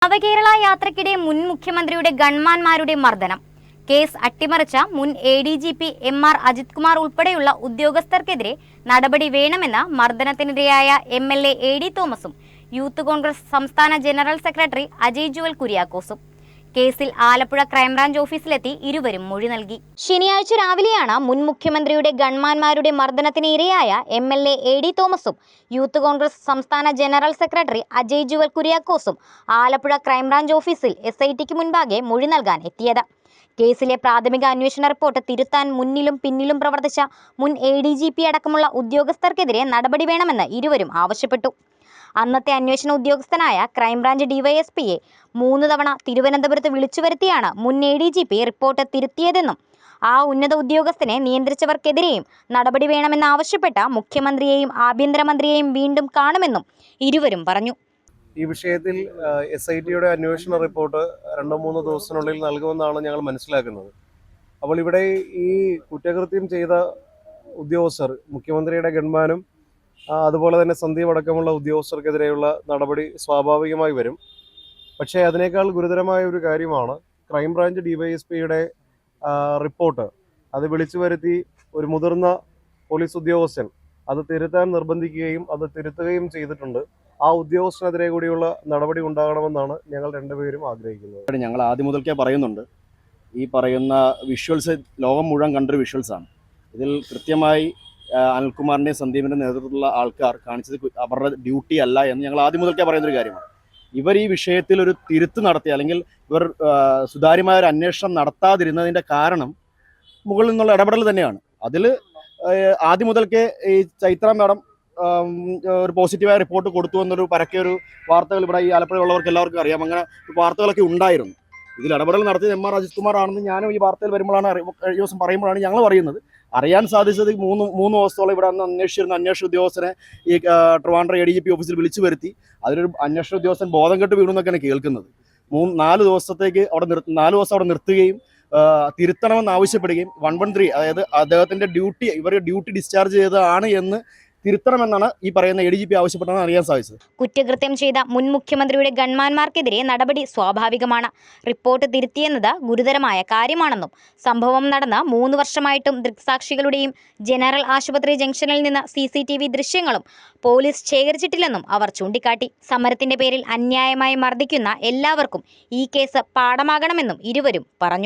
നവകേരള യാത്രയ്ക്കിടെ മുൻ മുഖ്യമന്ത്രിയുടെ ഗൺമാന്മാരുടെ മർദ്ദനം. കേസ് അട്ടിമറിച്ച മുൻ ADGP MR അജിത് കുമാർ ഉൾപ്പെടെയുള്ള ഉദ്യോഗസ്ഥർക്കെതിരെ നടപടി വേണമെന്ന് മർദ്ദനത്തിനിരയായ MLA AD തോമസും യൂത്ത് കോൺഗ്രസ് സംസ്ഥാന ജനറൽ സെക്രട്ടറി അജയ് ജുവൽ കുര്യാക്കോസും. കേസിൽ ആലപ്പുഴ ക്രൈംബ്രാഞ്ച് ഓഫീസിലെത്തി ഇരുവരും മൊഴി നൽകി. ശനിയാഴ്ച രാവിലെയാണ് മുൻ മുഖ്യമന്ത്രിയുടെ ഗൺമാന്മാരുടെ മർദ്ദനത്തിന് ഇരയായ MLA AD തോമസും യൂത്ത് കോൺഗ്രസ് സംസ്ഥാന ജനറൽ സെക്രട്ടറി അജയ് ജുവൽ കുര്യാക്കോസും ആലപ്പുഴ ക്രൈംബ്രാഞ്ച് ഓഫീസിൽ SITക്ക് മുൻപാകെ മൊഴി നൽകാൻ എത്തിയത്. കേസിലെ പ്രാഥമിക അന്വേഷണ റിപ്പോർട്ട് തിരുത്താൻ മുന്നിലും പിന്നിലും പ്രവർത്തിച്ച മുൻ ADGP അടക്കമുള്ള ഉദ്യോഗസ്ഥർക്കെതിരെ നടപടി വേണമെന്ന് ഇരുവരും ആവശ്യപ്പെട്ടു. അന്നത്തെ അന്വേഷണ ഉദ്യോഗസ്ഥനായ ക്രൈംബ്രാഞ്ച് DYSPയെ 3 തവണ തിരുവനന്തപുരത്ത് വിളിച്ചു വരുത്തിയാണ് മുൻ ADGP റിപ്പോർട്ട് തിരുത്തിയതെന്നും ആ ഉന്നത ഉദ്യോഗസ്ഥനെ നിയന്ത്രിച്ചവർക്കെതിരെയും നടപടി വേണമെന്നാവശ്യപ്പെട്ട മുഖ്യമന്ത്രിയെയും ആഭ്യന്തരമന്ത്രിയെയും വീണ്ടും കാണുമെന്നും ഇരുവരും പറഞ്ഞു. ഈ വിഷയത്തിൽ SITയുടെ അന്വേഷണ റിപ്പോർട്ട് 2-3 ദിവസത്തിനുള്ളിൽ നൽകുമെന്നാണ് ഞങ്ങൾ മനസ്സിലാക്കുന്നത്. അപ്പോൾ ഇവിടെ ഈ കുറ്റകൃത്യം ചെയ്ത ഉദ്യോഗസ്ഥർ, മുഖ്യമന്ത്രിയുടെ ഗൺമാനും അതുപോലെ തന്നെ സന്ദീപ് അടക്കമുള്ള ഉദ്യോഗസ്ഥർക്കെതിരെയുള്ള നടപടി സ്വാഭാവികമായി വരും. പക്ഷേ അതിനേക്കാൾ ഗുരുതരമായ ഒരു കാര്യമാണ് ക്രൈംബ്രാഞ്ച് DYSPയുടെ റിപ്പോർട്ട്. അത് വിളിച്ചു വരുത്തി ഒരു മുതിർന്ന പോലീസ് ഉദ്യോഗസ്ഥൻ അത് തിരുത്താൻ നിർബന്ധിക്കുകയും അത് തിരുത്തുകയും ചെയ്തിട്ടുണ്ട്. ആ ഉദ്യോഗസ്ഥനെതിരെ കൂടിയുള്ള നടപടി ഉണ്ടാകണമെന്നാണ് ഞങ്ങൾ രണ്ടുപേരും ആഗ്രഹിക്കുന്നത്. ഞങ്ങൾ ആദ്യം മുതൽക്കേ പറയുന്നുണ്ട്, ഈ പറയുന്ന വിഷ്വൽസ് ലോകം മുഴുവൻ കണ്ടൊരു വിഷ്വൽസാണ്. ഇതിൽ കൃത്യമായി അനിൽകുമാറിൻ്റെയും സന്ദീപിൻ്റെയും നേതൃത്വത്തിലുള്ള ആൾക്കാർ കാണിച്ചത് അവരുടെ ഡ്യൂട്ടി അല്ല എന്ന് ഞങ്ങൾ ആദ്യം മുതൽക്കേ പറയുന്നൊരു കാര്യമാണ്. ഇവർ ഈ വിഷയത്തിൽ ഒരു തിരുത്ത് നടത്തി, അല്ലെങ്കിൽ ഇവർ സുതാര്യമായ ഒരു അന്വേഷണം നടത്താതിരുന്നതിൻ്റെ കാരണം മുകളിൽ നിന്നുള്ള ഇടപെടൽ തന്നെയാണ്. അതിൽ ആദ്യം മുതൽക്കേ ഈ ചൈത്ര മാഡം ഒരു പോസിറ്റീവായ റിപ്പോർട്ട് കൊടുത്തു എന്നൊരു പരക്കെയൊരു വാർത്തകൾ ഇവിടെ ഈ ആലപ്പുഴയുള്ളവർക്ക് എല്ലാവർക്കും അറിയാം. അങ്ങനെ വാർത്തകളൊക്കെ ഉണ്ടായിരുന്നു. ഇതിൽ ഇടപെടൽ നടത്തിയത് MR അജിത് കുമാർ ആണെന്ന് ഞാനും ഈ വാർത്തയിൽ വരുമ്പോഴാണ് കഴിഞ്ഞ ദിവസം പറയുമ്പോഴാണ് ഞങ്ങൾ പറയുന്നത്. അറിയാൻ സാധിച്ചത് മൂന്ന് ദിവസത്തോളം ഇവിടെ അന്ന് അന്വേഷിച്ചിരുന്ന അന്വേഷണ ഉദ്യോഗസ്ഥനെ ഈ ട്രിവാൻഡ്രം ADGP ഓഫീസിൽ വിളിച്ചു വരുത്തി അതിലൊരു അന്വേഷണ ഉദ്യോഗസ്ഥൻ ബോധം കെട്ട് വീണു എന്നൊക്കെയാണ് കേൾക്കുന്നത്. 4 ദിവസത്തേക്ക് 4 ദിവസം അവിടെ നിർത്തുകയും തിരുത്തണമെന്ന് ആവശ്യപ്പെടുകയും 113, അതായത് അദ്ദേഹത്തിൻ്റെ ഇവരുടെ ഡ്യൂട്ടി ഡിസ്ചാർജ് ചെയ്തതാണ് എന്ന് തിരുത്തണമെന്നാണ് ഈ പറയുന്ന ADGP ആവശ്യപ്പെട്ടതെന്ന് അറിയാൻ സാധിച്ചത്. കുറ്റകൃത്യം ചെയ്ത മുൻ മുഖ്യമന്ത്രിയുടെ ഗൺമാന്മാർക്കെതിരെ നടപടി സ്വാഭാവികമാണ്. റിപ്പോർട്ട് തിരുത്തിയെന്നത് ഗുരുതരമായ കാര്യമാണെന്നും സംഭവം നടന്ന് 3 വർഷമായിട്ടും ദൃക്സാക്ഷികളുടെയും ജനറൽ ആശുപത്രി ജംഗ്ഷനിൽ നിന്ന് CCTV ദൃശ്യങ്ങളും പോലീസ് ശേഖരിച്ചിട്ടില്ലെന്നും അവർ ചൂണ്ടിക്കാട്ടി. സമരത്തിന്റെ പേരിൽ അന്യായമായി മർദ്ദിക്കുന്ന എല്ലാവർക്കും ഈ കേസ് പാഠമാകണമെന്നും ഇരുവരും പറഞ്ഞു.